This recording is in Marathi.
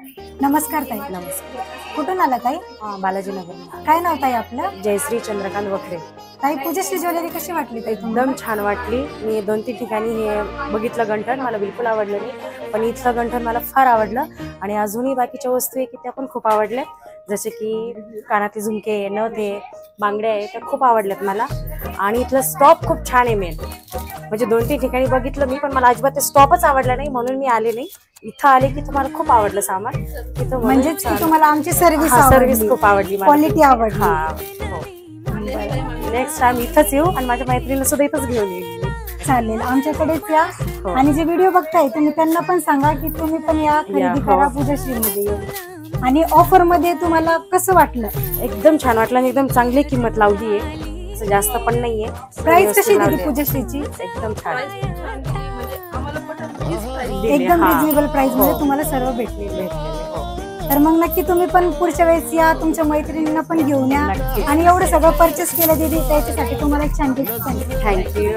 नमस्कार ताई. नमस्कार. कुठून आला ताई? बालाजीनगर. काय नाव ताई आपलं? जयश्री चंद्रकांत वखरे. ताई पूजश्री ज्वेलरी कशी वाटली ताई तुम्हाला? एकदम छान वाटली. मी 2-3 ठिकाणी हे बघितलं गंठण, मला बिलकुल आवडलं नाही, पण इथलं गंठण मला फार आवडलं. आणि अजूनही बाकीच्या वस्तू आहे की त्या पण खूप आवडल्या, जसे की कानातले झुमके, नथ, बांगड्या आहे, त्या खूप आवडल्यात मला. आणि इथलं स्टॉप खूप छान आहे. मेन म्हणजे 2-3 ठिकाणी बघितलं मी, पण मला अजिबात ते स्टॉपच आवडला नाही, म्हणून मी आले नाही. इथं आले की तुम्हाला खूप आवडलं सामान. इथं म्हणजे तुम्हाला आमची सर्व्हिस खूप आवडली, क्वालिटी आवडली. नेक्स्ट टाइम इथंच येऊ आणि माझ्या मैत्रिणीला सुद्धा इथंच घेऊन येईल. चालेल, आमच्याकडेच या. आणि जे व्हिडिओ बघताय तुम्ही त्यांना पण सांगा की तुम्ही पण या, खरेदी करा पूजश्री मध्ये येऊन. आणि ऑफर मध्ये तुम्हाला कसं वाटलं? एकदम छान वाटलं आणि एकदम चांगली किंमत लावली आहे, जास्त पण नाहीये. प्राइस कशी दिली पूजश्रीची? एकदम छान, एकदम रिजनेबल प्राइस मध्ये तुम्हाला सर्व भेटले. तर मग नक्की तुम्ही पण पुढच्या वेळेस या, तुमच्या मैत्रिणींना पण घेऊन या. आणि एवढं सगळं परचेस केलं दीदी, त्याच्यासाठी तुम्हाला एक छान गिफ्ट. थँक्यू.